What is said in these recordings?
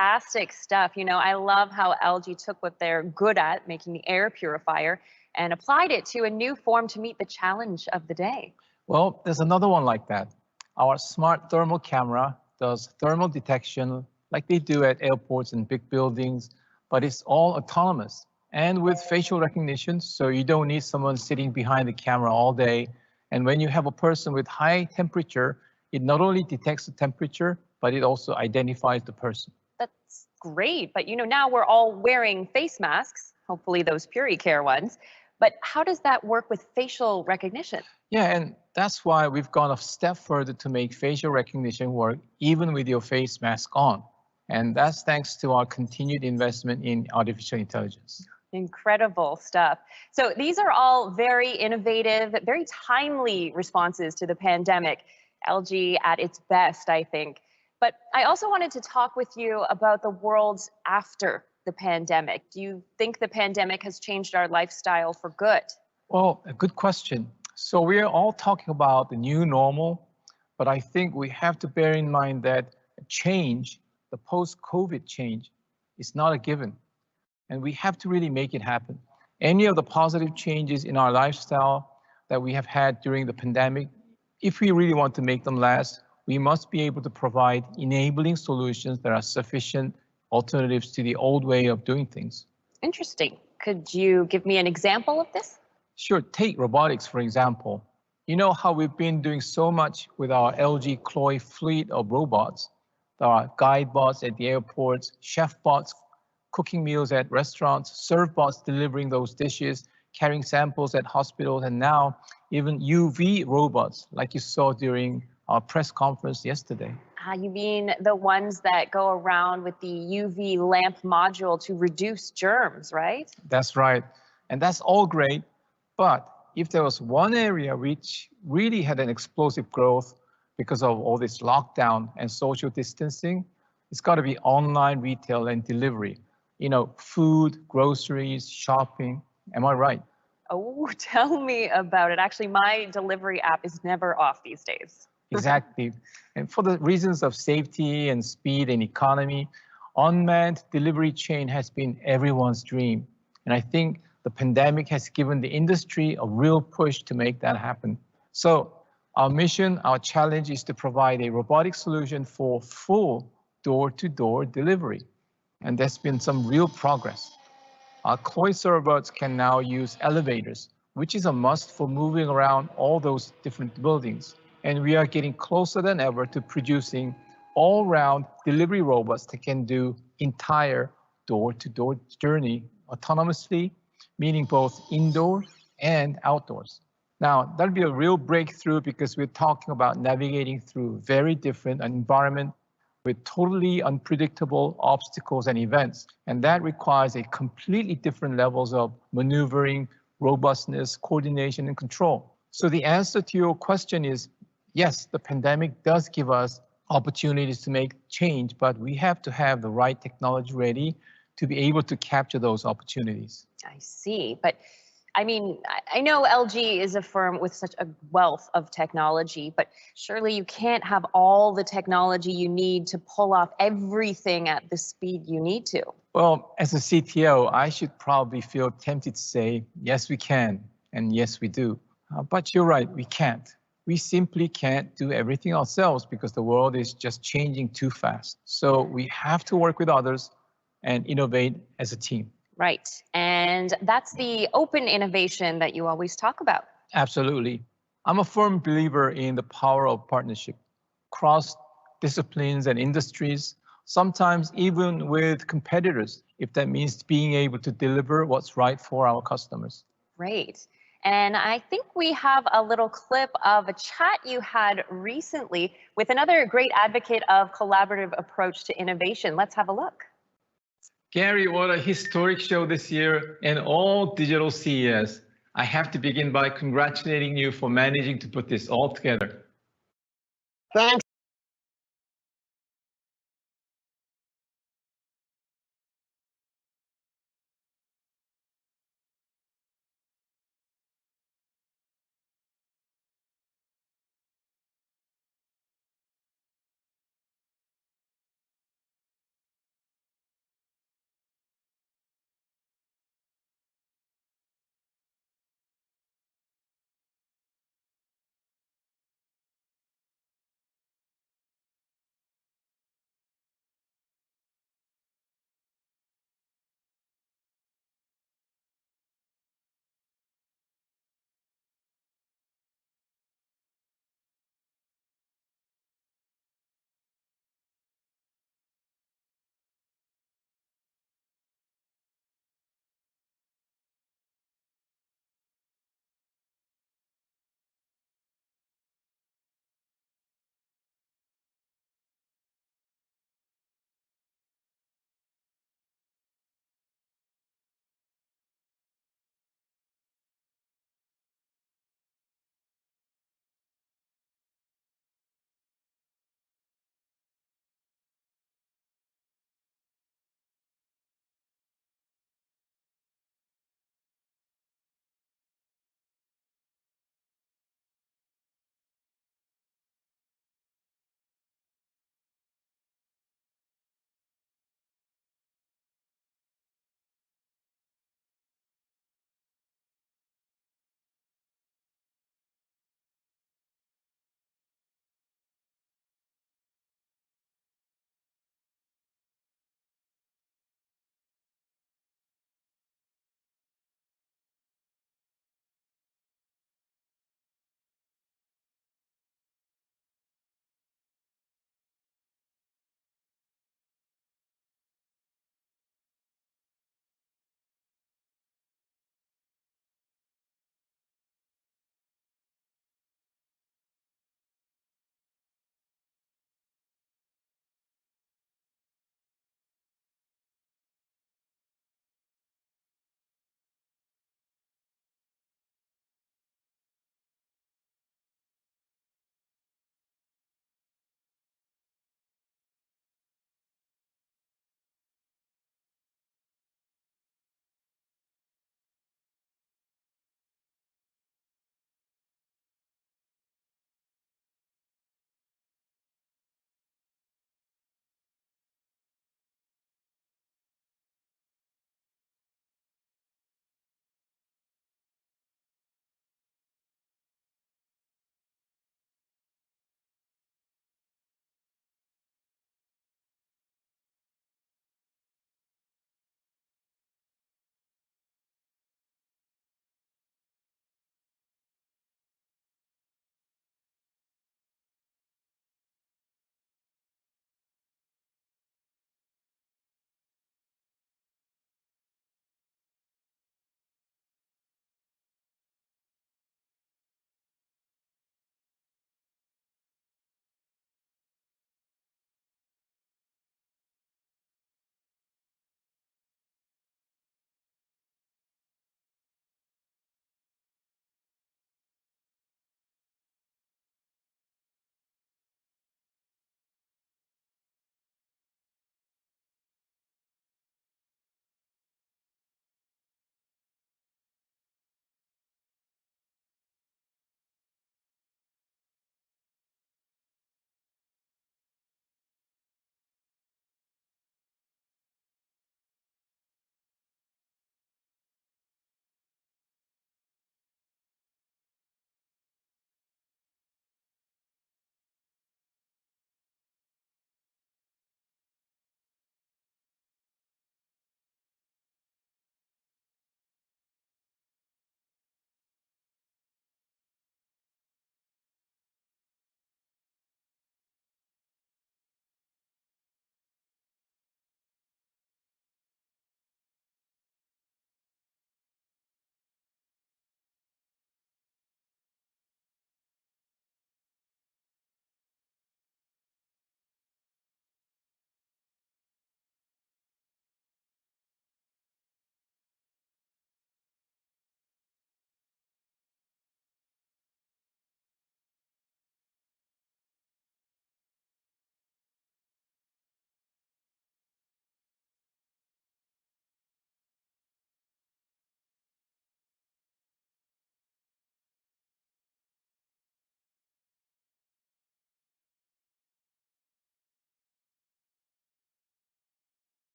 Fantastic stuff. I love how LG took what they're good at, making the air purifier, and applied it to a new form to meet the challenge of the day. Well, there's another one like that. Our smart thermal camera does thermal detection like they do at airports and big buildings, but it's all autonomous and with facial recognition, so you don't need someone sitting behind the camera all day. And when you have a person with high temperature, it not only detects the temperature, but it also identifies the person. That's great. But now we're all wearing face masks, hopefully those PuriCare ones. But how does that work with facial recognition? Yeah, and that's why we've gone a step further to make facial recognition work even with your face mask on. And that's thanks to our continued investment in artificial intelligence. Incredible stuff. So these are all very innovative, very timely responses to the pandemic. LG at its best, I think. But I also wanted to talk with you about the world after the pandemic. Do you think the pandemic has changed our lifestyle for good? Well, a good question. So we're all talking about the new normal, but I think we have to bear in mind that change, the post-COVID change, is not a given. And we have to really make it happen. Any of the positive changes in our lifestyle that we have had during the pandemic, if we really want to make them last, we must be able to provide enabling solutions that are sufficient alternatives to the old way of doing things. Interesting. Could you give me an example of this? Sure, take robotics, for example. You know how we've been doing so much with our LG Chloe fleet of robots. There are guide bots at the airports, chef bots cooking meals at restaurants, serve bots delivering those dishes, carrying samples at hospitals, and now even UV robots, like you saw during our press conference yesterday. You mean the ones that go around with the UV lamp module to reduce germs, right? That's right. And that's all great. But if there was one area which really had an explosive growth because of all this lockdown and social distancing, it's got to be online retail and delivery. Food, groceries, shopping. Am I right? Oh, tell me about it. Actually, my delivery app is never off these days. Exactly. And for the reasons of safety and speed and economy, unmanned delivery chain has been everyone's dream. And I think the pandemic has given the industry a real push to make that happen. So our mission, our challenge is to provide a robotic solution for full door-to-door delivery. And there's been some real progress. Our Chloe robots can now use elevators, which is a must for moving around all those different buildings. And we are getting closer than ever to producing all-round delivery robots that can do entire door-to-door journey autonomously, meaning both indoor and outdoors. Now, that'll be a real breakthrough because we're talking about navigating through very different environment with totally unpredictable obstacles and events. And that requires a completely different levels of maneuvering, robustness, coordination, and control. So the answer to your question is, yes, the pandemic does give us opportunities to make change, but we have to have the right technology ready to be able to capture those opportunities. I see. But I know LG is a firm with such a wealth of technology, but surely you can't have all the technology you need to pull off everything at the speed you need to. Well, as a CTO, I should probably feel tempted to say, yes, we can, and yes, we do. But you're right, we can't. We simply can't do everything ourselves because the world is just changing too fast. So we have to work with others and innovate as a team. Right. And that's the open innovation that you always talk about. Absolutely. I'm a firm believer in the power of partnership across disciplines and industries, sometimes even with competitors, if that means being able to deliver what's right for our customers. Great. And I think we have a little clip of a chat you had recently with another great advocate of collaborative approach to innovation. Let's have a look. Gary, what a historic show this year and all digital CES. I have to begin by congratulating you for managing to put this all together. Thanks.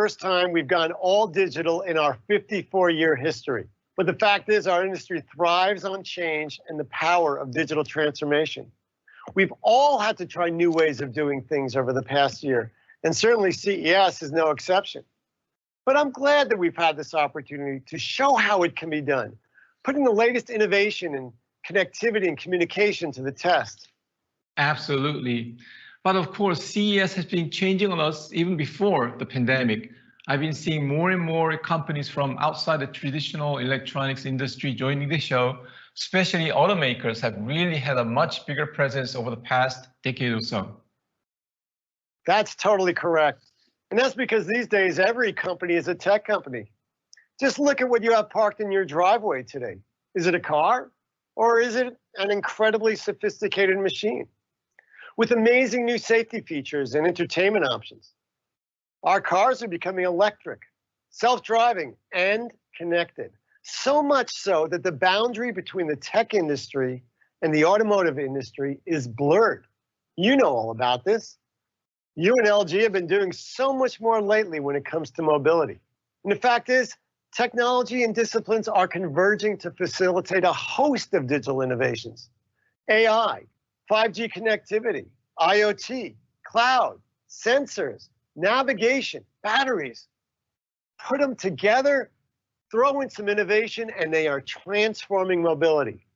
first time we've gone all digital in our 54-year history. But the fact is our industry thrives on change and the power of digital transformation. We've all had to try new ways of doing things over the past year, and certainly CES is no exception. But I'm glad that we've had this opportunity to show how it can be done, putting the latest innovation in connectivity and communication to the test. Absolutely. But of course, CES has been changing on us even before the pandemic. I've been seeing more and more companies from outside the traditional electronics industry joining the show. Especially automakers have really had a much bigger presence over the past decade or so. That's totally correct. And that's because these days, every company is a tech company. Just look at what you have parked in your driveway today. Is it a car or is it an incredibly sophisticated machine? With amazing new safety features and entertainment options. Our cars are becoming electric, self-driving, and connected. So much so that the boundary between the tech industry and the automotive industry is blurred. You know all about this. You and LG have been doing so much more lately when it comes to mobility. And the fact is, technology and disciplines are converging to facilitate a host of digital innovations. AI, 5G connectivity, IoT, cloud, sensors, navigation, batteries. Put them together, throw in some innovation, and they are transforming mobility.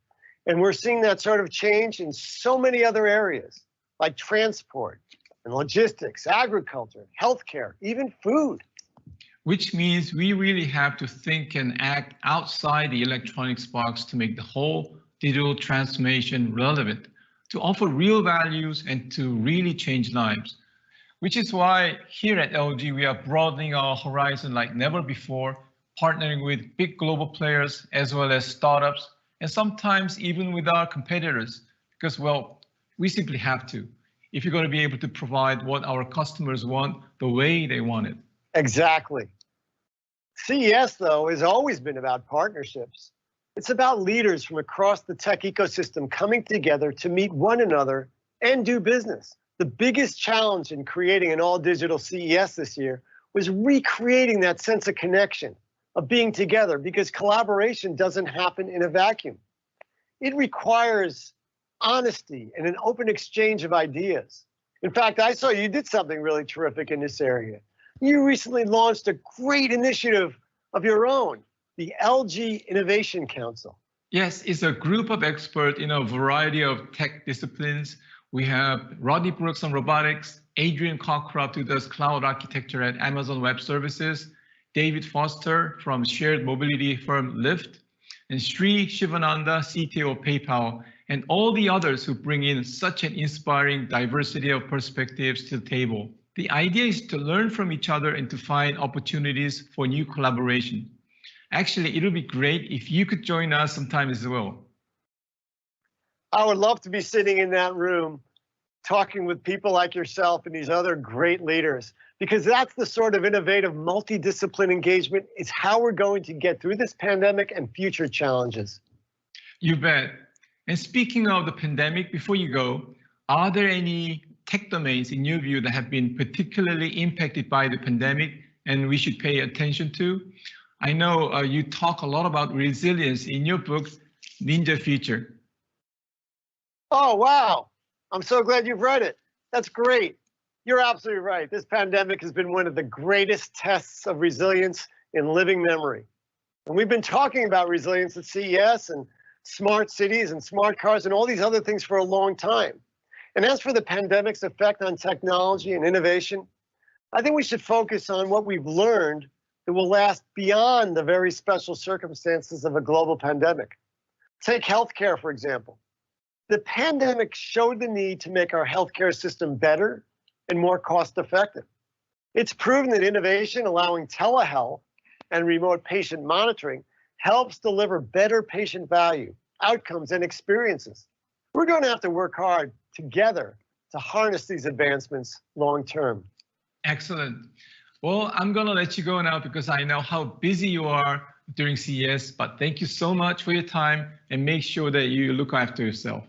And we're seeing that sort of change in so many other areas, like transport and logistics, agriculture, healthcare, even food. Which means we really have to think and act outside the electronics box to make the whole digital transformation relevant, to offer real values and to really change lives. Which is why here at LG, we are broadening our horizon like never before, partnering with big global players as well as startups, and sometimes even with our competitors, because, well, we simply have to, if you're going to be able to provide what our customers want the way they want it. Exactly. CES, though, has always been about partnerships. It's about leaders from across the tech ecosystem coming together to meet one another and do business. The biggest challenge in creating an all-digital CES this year was recreating that sense of connection, of being together, because collaboration doesn't happen in a vacuum. It requires honesty and an open exchange of ideas. In fact, I saw you did something really terrific in this area. You recently launched a great initiative of your own, the LG Innovation Council. Yes, it's a group of experts in a variety of tech disciplines. We have Rodney Brooks on robotics, Adrian Cockcroft, who does cloud architecture at Amazon Web Services, David Foster from shared mobility firm Lyft, and Sri Shivananda, CTO of PayPal, and all the others who bring in such an inspiring diversity of perspectives to the table. The idea is to learn from each other and to find opportunities for new collaboration. Actually, it would be great if you could join us sometime as well. I would love to be sitting in that room talking with people like yourself and these other great leaders, because that's the sort of innovative multidiscipline engagement is how we're going to get through this pandemic and future challenges. You bet. And speaking of the pandemic, before you go, are there any tech domains in your view that have been particularly impacted by the pandemic and we should pay attention to? I know you talk a lot about resilience in your book, Ninja Future. Oh, wow. I'm so glad you've read it. That's great. You're absolutely right. This pandemic has been one of the greatest tests of resilience in living memory. And we've been talking about resilience at CES and smart cities and smart cars and all these other things for a long time. And as for the pandemic's effect on technology and innovation, I think we should focus on what we've learned that will last beyond the very special circumstances of a global pandemic. Take healthcare, for example. The pandemic showed the need to make our healthcare system better and more cost-effective. It's proven that innovation allowing telehealth and remote patient monitoring helps deliver better patient value, outcomes, and experiences. We're going to have to work hard together to harness these advancements long-term. Excellent. Well, I'm going to let you go now because I know how busy you are during CES, but thank you so much for your time and make sure that you look after yourself.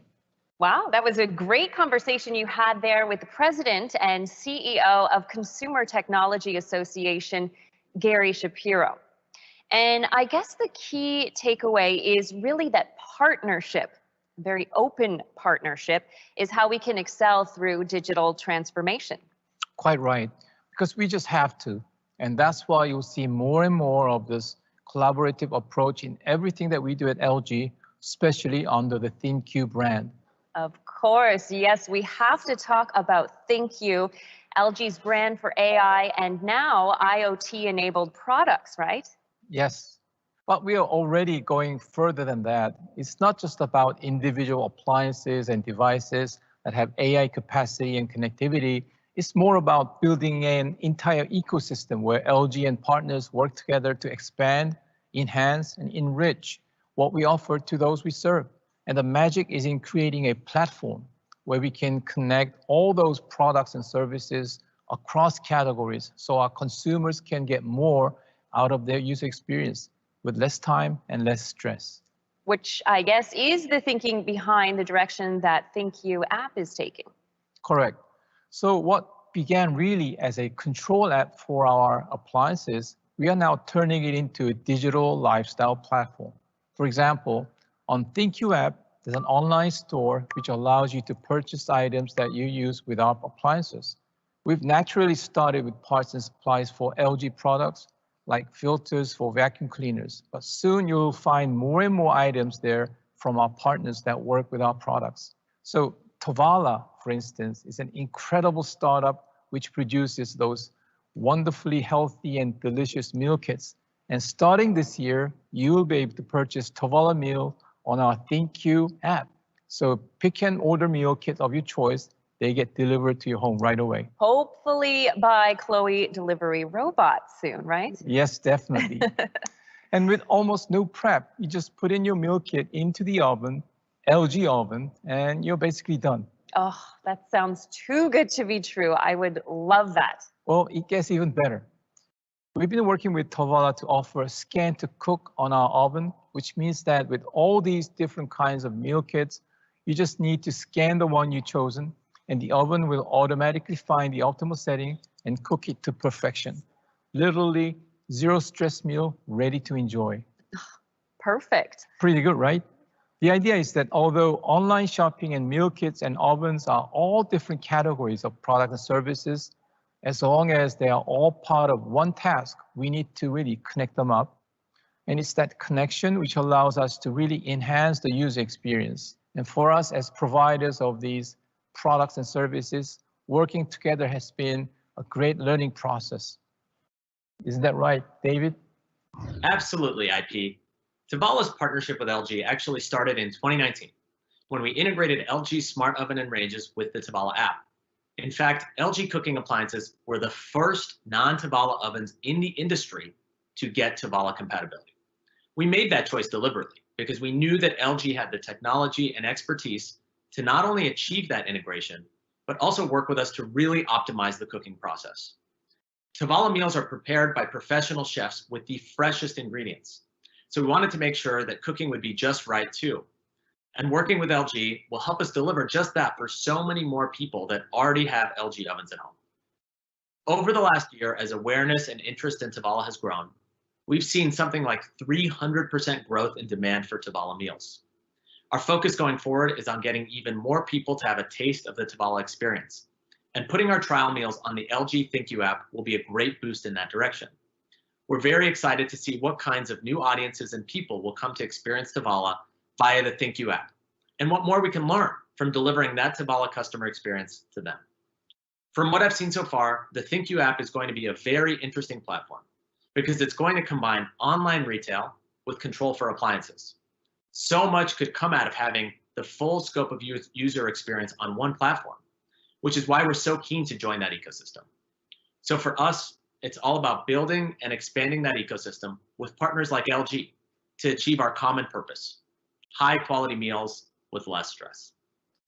Wow, that was a great conversation you had there with the president and CEO of Consumer Technology Association, Gary Shapiro. And I guess the key takeaway is really that partnership, very open partnership, is how we can excel through digital transformation. Quite right, because we just have to. And that's why you'll see more and more of this collaborative approach in everything that we do at LG, especially under the ThinQ brand. Of course, yes, we have to talk about ThinQ, LG's brand for AI and now IoT-enabled products, right? Yes, but we are already going further than that. It's not just about individual appliances and devices that have AI capacity and connectivity. It's more about building an entire ecosystem where LG and partners work together to expand, enhance, and enrich what we offer to those we serve. And the magic is in creating a platform where we can connect all those products and services across categories so our consumers can get more out of their user experience with less time and less stress. Which I guess is the thinking behind the direction that ThinQ app is taking. Correct. So what began really as a control app for our appliances, we are now turning it into a digital lifestyle platform. For example, on ThinQ app, there's an online store which allows you to purchase items that you use with our appliances. We've naturally started with parts and supplies for LG products, like filters for vacuum cleaners, but soon you'll find more and more items there from our partners that work with our products. So Tovala, for instance, is an incredible startup which produces those wonderfully healthy and delicious meal kits. And starting this year, you will be able to purchase Tovala meal on our ThinQ app. So pick and order meal kit of your choice. They get delivered to your home right away. Hopefully by Chloe delivery robots soon, right? Yes, definitely. And with almost no prep, you just put in your meal kit into the oven, LG oven, and you're basically done. Oh, that sounds too good to be true. I would love that. Well, it gets even better. We've been working with Tovala to offer a scan to cook on our oven, which means that with all these different kinds of meal kits, you just need to scan the one you've chosen, and the oven will automatically find the optimal setting and cook it to perfection. Literally, zero stress meal ready to enjoy. Perfect. Pretty good, right? The idea is that although online shopping and meal kits and ovens are all different categories of products and services, as long as they are all part of one task, we need to really connect them up. And it's that connection which allows us to really enhance the user experience. And for us as providers of these products and services, working together has been a great learning process. Isn't that right, David? Absolutely, IP. Tovala's partnership with LG actually started in 2019 when we integrated LG smart oven and ranges with the Tovala app. In fact, LG cooking appliances were the first non-Tovala ovens in the industry to get Tovala compatibility. We made that choice deliberately because we knew that LG had the technology and expertise to not only achieve that integration, but also work with us to really optimize the cooking process. Tovala meals are prepared by professional chefs with the freshest ingredients. So we wanted to make sure that cooking would be just right too. And working with LG will help us deliver just that for so many more people that already have LG ovens at home. Over the last year, as awareness and interest in Tovala has grown, we've seen something like 300% growth in demand for Tovala meals. Our focus going forward is on getting even more people to have a taste of the Tovala experience. And putting our trial meals on the LG ThinQ app will be a great boost in that direction. We're very excited to see what kinds of new audiences and people will come to experience Tovala via the ThinQ app, and what more we can learn from delivering that Tovala customer experience to them. From what I've seen so far, the ThinQ app is going to be a very interesting platform because it's going to combine online retail with control for appliances. So much could come out of having the full scope of user experience on one platform, which is why we're so keen to join that ecosystem. So for us, it's all about building and expanding that ecosystem with partners like LG to achieve our common purpose: high quality meals with less stress.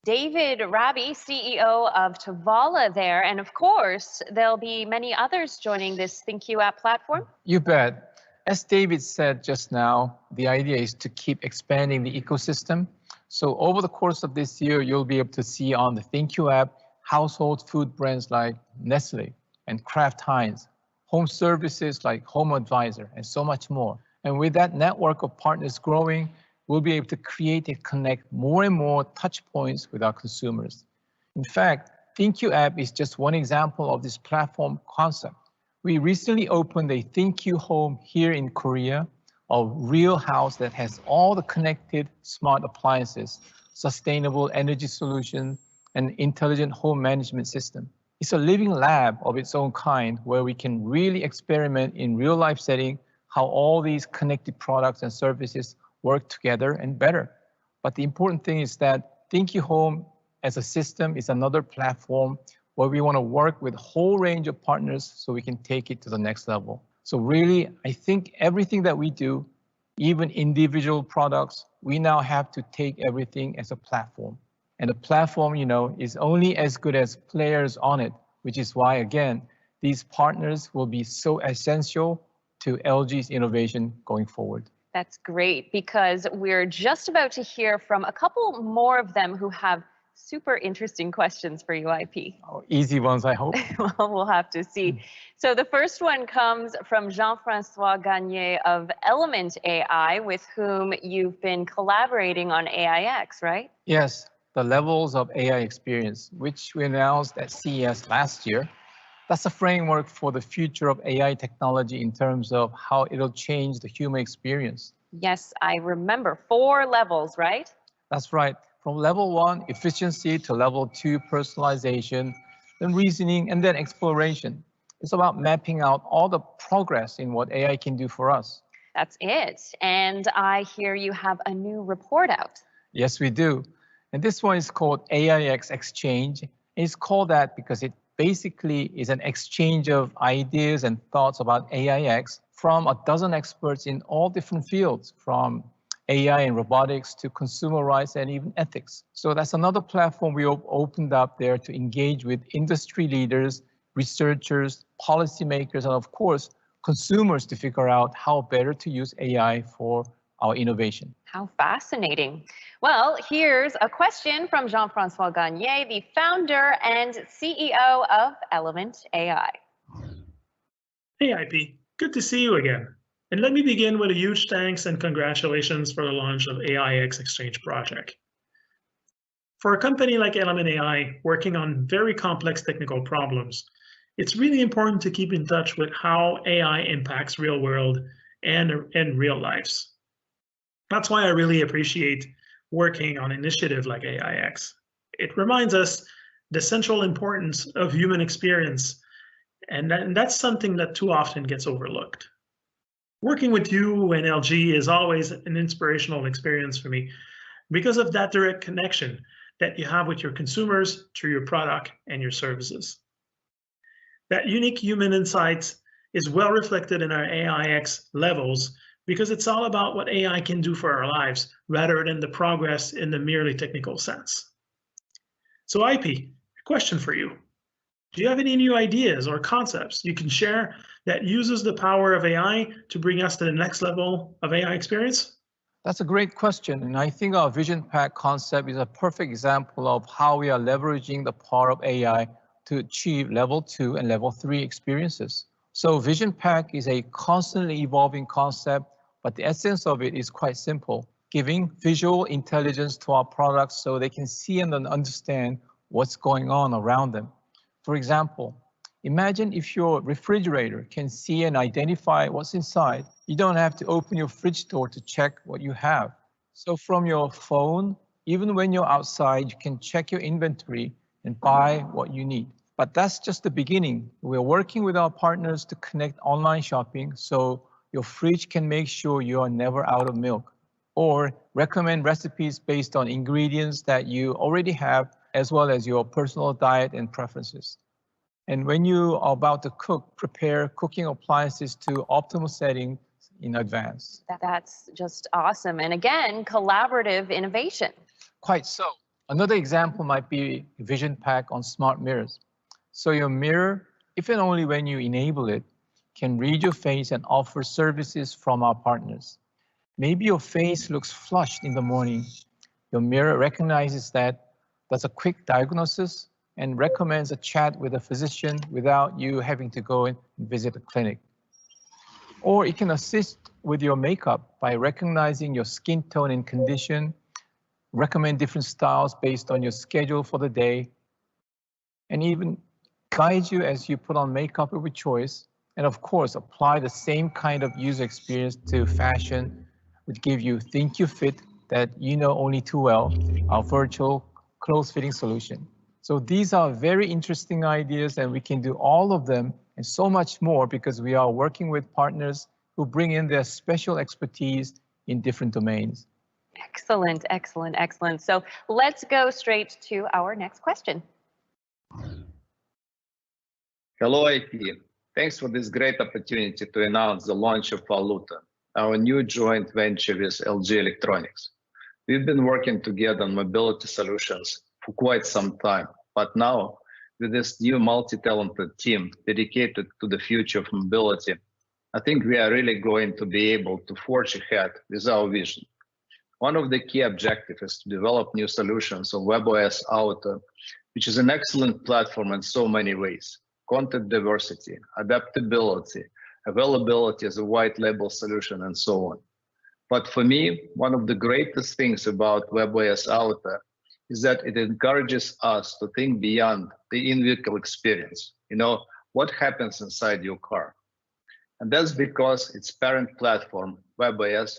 David Raby, CEO of Tovala there, and of course, there'll be many others joining this ThinQ app platform. You bet. As David said just now, the idea is to keep expanding the ecosystem. So over the course of this year, you'll be able to see on the ThinQ app household food brands like Nestle and Kraft Heinz, home services like Home Advisor, and so much more. And with that network of partners growing, we'll be able to create and connect more and more touch points with our consumers. In fact, ThinQ app is just one example of this platform concept. We recently opened a ThinQ home here in Korea, a real house that has all the connected smart appliances, sustainable energy solutions, and intelligent home management system. It's a living lab of its own kind where we can really experiment in real life setting how all these connected products and services work together and better. But the important thing is that ThinQ Home as a system is another platform where we want to work with a whole range of partners so we can take it to the next level. So really, I think everything that we do, even individual products, we now have to take everything as a platform. And the platform, is only as good as players on it, which is why, again, these partners will be so essential to LG's innovation going forward. That's great, because we're just about to hear from a couple more of them who have super interesting questions for you, IP. Oh, easy ones, I hope. Well, we'll have to see. So the first one comes from Jean-Francois Gagné of Element AI, with whom you've been collaborating on AIX, right? Yes, the levels of AI experience, which we announced at CES last year. That's a framework for the future of AI technology in terms of how it'll change the human experience. Yes, I remember 4 levels, right? That's right. From level 1, efficiency, to level 2, personalization, then reasoning, and then exploration. It's about mapping out all the progress in what AI can do for us. That's it. And I hear you have a new report out. Yes, we do. And this one is called AIX Exchange. It's called that because it basically is an exchange of ideas and thoughts about AIX from a dozen experts in all different fields, from AI and robotics to consumer rights and even ethics. So that's another platform we opened up there to engage with industry leaders, researchers, policymakers, and of course, consumers to figure out how better to use AI for our innovation. How fascinating. Well, here's a question from Jean-Francois Gagné, the founder and CEO of Element AI. Hey, IP. Good to see you again. And let me begin with a huge thanks and congratulations for the launch of AIX Exchange project. For a company like Element AI working on very complex technical problems, it's really important to keep in touch with how AI impacts real world and real lives. That's why I really appreciate working on initiatives like AIX. It reminds us the central importance of human experience, and that's something that too often gets overlooked. Working with you and LG is always an inspirational experience for me because of that direct connection that you have with your consumers through your product and your services. That unique human insights is well reflected in our AIX levels because it's all about what AI can do for our lives rather than the progress in the merely technical sense. So IP, question for you. Do you have any new ideas or concepts you can share that uses the power of AI to bring us to the next level of AI experience? That's a great question. And I think our Vision Pack concept is a perfect example of how we are leveraging the power of AI to achieve level 2 and level 3 experiences. So Vision Pack is a constantly evolving concept, but the essence of it is quite simple, giving visual intelligence to our products so they can see and understand what's going on around them. For example, imagine if your refrigerator can see and identify what's inside. You don't have to open your fridge door to check what you have. So from your phone, even when you're outside, you can check your inventory and buy what you need. But that's just the beginning. We're working with our partners to connect online shopping so your fridge can make sure you are never out of milk, or recommend recipes based on ingredients that you already have, as well as your personal diet and preferences. And when you are about to cook, prepare cooking appliances to optimal settings in advance. That's just awesome. And again, collaborative innovation. Quite so. Another example might be Vision Pack on smart mirrors. So your mirror, if and only when you enable it, can read your face and offer services from our partners. Maybe your face looks flushed in the morning, Your mirror recognizes that, does a quick diagnosis, and recommends a chat with a physician without you having to go and visit a clinic. Or it can assist with your makeup by recognizing your skin tone and condition, recommend different styles based on your schedule for the day, and even guide you as you put on makeup of your choice. And of course, apply the same kind of user experience to fashion, which give you Think You Fit that you know only too well, our virtual clothes fitting solution. So these are very interesting ideas, and we can do all of them and so much more because we are working with partners who bring in their special expertise in different domains. Excellent, excellent, excellent. So let's go straight to our next question. Hello, IP. Thanks for this great opportunity to announce the launch of Valuta, our new joint venture with LG Electronics. We've been working together on mobility solutions for quite some time, but now with this new multi-talented team dedicated to the future of mobility, I think we are really going to be able to forge ahead with our vision. One of the key objectives is to develop new solutions on WebOS Auto, which is an excellent platform in so many ways. Content diversity, adaptability, availability as a white label solution, and so on. But for me, one of the greatest things about WebOS Auto is that it encourages us to think beyond the in-vehicle experience. You know, what happens inside your car? And that's because its parent platform, WebOS,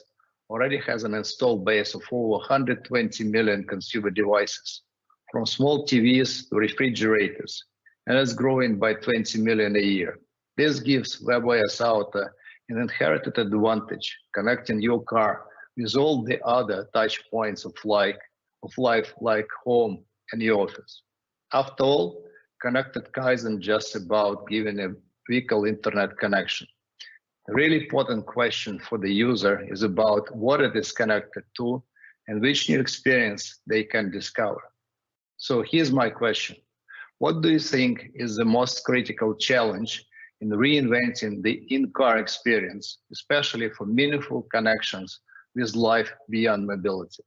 already has an installed base of over 120 million consumer devices, from small TVs to refrigerators, and it's growing by 20 million a year. This gives WebOS Auto an inherited advantage, connecting your car with all the other touch points of life like home and the office. After all, connected car isn't just about giving a vehicle internet connection. The really important question for the user is about what it is connected to and which new experience they can discover. So here's my question. What do you think is the most critical challenge in reinventing the in-car experience, especially for meaningful connections with life beyond mobility?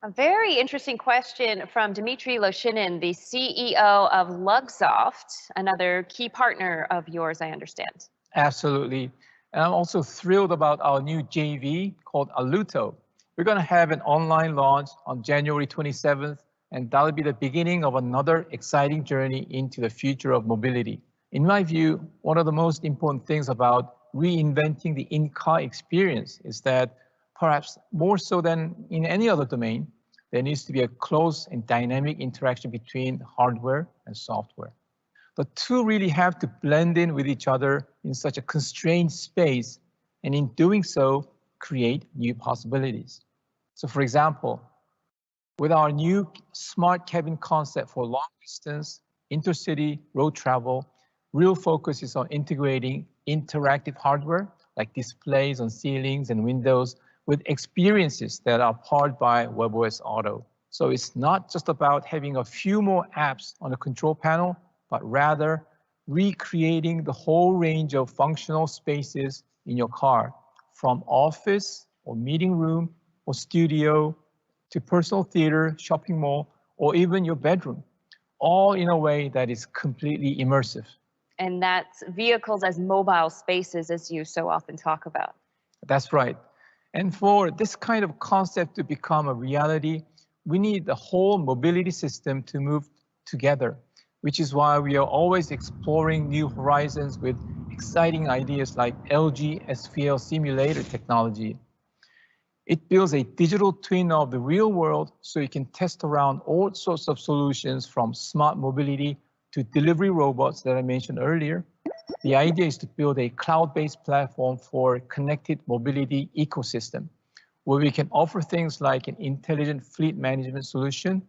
A very interesting question from Dmitry Loshinin, the CEO of Lugsoft, another key partner of yours, I understand. Absolutely. And I'm also thrilled about our new JV called Aluto. We're going to have an online launch on January 27th, and that'll be the beginning of another exciting journey into the future of mobility. In my view, one of the most important things about reinventing the in-car experience is that perhaps more so than in any other domain, there needs to be a close and dynamic interaction between hardware and software. The two really have to blend in with each other in such a constrained space, and in doing so, create new possibilities. So for example, with our new smart cabin concept for long distance, intercity, road travel, real focus is on integrating interactive hardware like displays on ceilings and windows with experiences that are powered by WebOS Auto. So it's not just about having a few more apps on the control panel, but rather recreating the whole range of functional spaces in your car, from office or meeting room or studio to personal theater, shopping mall, or even your bedroom, all in a way that is completely immersive. And that's vehicles as mobile spaces, as you so often talk about. That's right. And for this kind of concept to become a reality, we need the whole mobility system to move together, which is why we are always exploring new horizons with exciting ideas like LG SVL simulator technology. It builds a digital twin of the real world so you can test around all sorts of solutions from smart mobility to delivery robots that I mentioned earlier. The idea is to build a cloud-based platform for connected mobility ecosystem, where we can offer things like an intelligent fleet management solution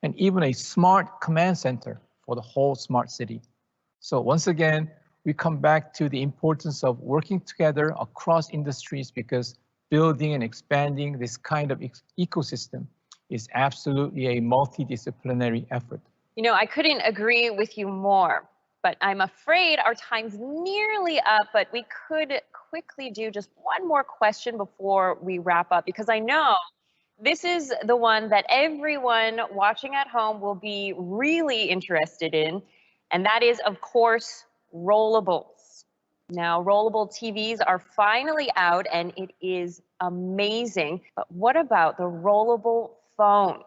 and even a smart command center for the whole smart city. So once again, we come back to the importance of working together across industries because building and expanding this kind of ecosystem is absolutely a multidisciplinary effort. You know, I couldn't agree with you more, but I'm afraid our time's nearly up, but we could quickly do just one more question before we wrap up, because I know This is the one that everyone watching at home will be really interested in, and that is, of course, rollables. Now, rollable TVs are finally out, and it is amazing. But what about the rollable phone?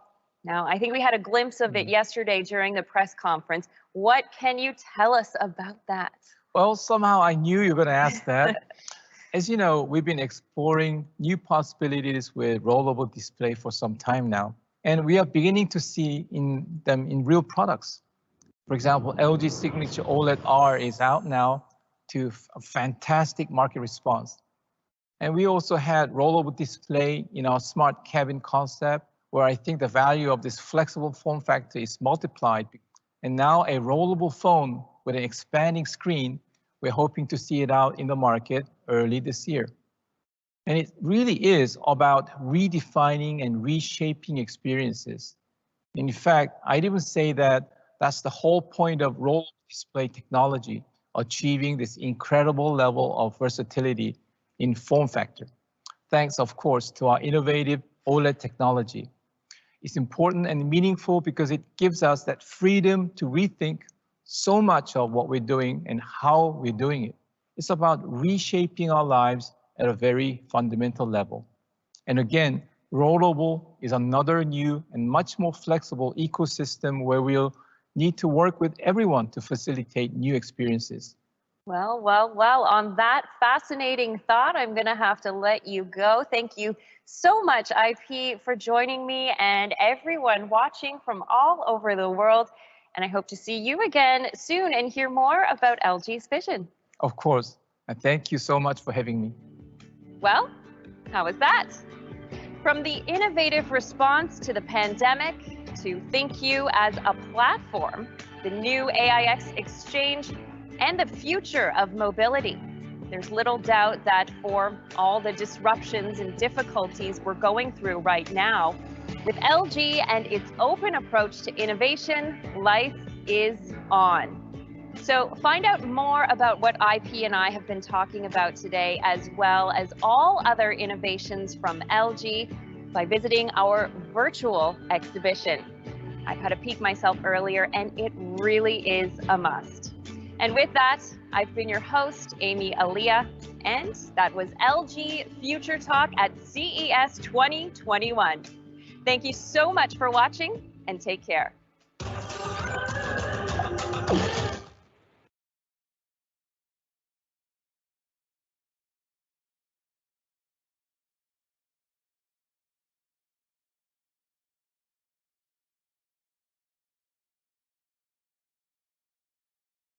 Now, I think we had a glimpse of it yesterday during the press conference. What can you tell us about that? Well, somehow I knew you were going to ask that. As you know, we've been exploring new possibilities with rollable display for some time now, and we are beginning to see them in real products. For example, LG Signature OLED R is out now to a fantastic market response. And we also had rollable display in our smart cabin concept, where I think the value of this flexible form factor is multiplied. And now a rollable phone with an expanding screen, we're hoping to see it out in the market early this year. And it really is about redefining and reshaping experiences. In fact, I'd even say that that's the whole point of rollable display technology, achieving this incredible level of versatility in form factor. Thanks, of course, to our innovative OLED technology. It's important and meaningful because it gives us that freedom to rethink so much of what we're doing and how we're doing it. It's about reshaping our lives at a very fundamental level. And again, rollable is another new and much more flexible ecosystem where we'll need to work with everyone to facilitate new experiences. Well, on that fascinating thought, I'm going to have to let you go. Thank you so much, IP, for joining me and everyone watching from all over the world. And I hope to see you again soon and hear more about LG's vision. Of course. And thank you so much for having me. Well, how was that? From the innovative response to the pandemic to ThinkU as a platform, the new AIX exchange, and the future of mobility. There's little doubt that for all the disruptions and difficulties we're going through right now, with LG and its open approach to innovation, life is on. So find out more about what IP and I have been talking about today, as well as all other innovations from LG, by visiting our virtual exhibition. I've had a peek myself earlier, and it really is a must. And with that, I've been your host, Amy Aliyah, and that was LG Future Talk at CES 2021. Thank you so much for watching, and take care.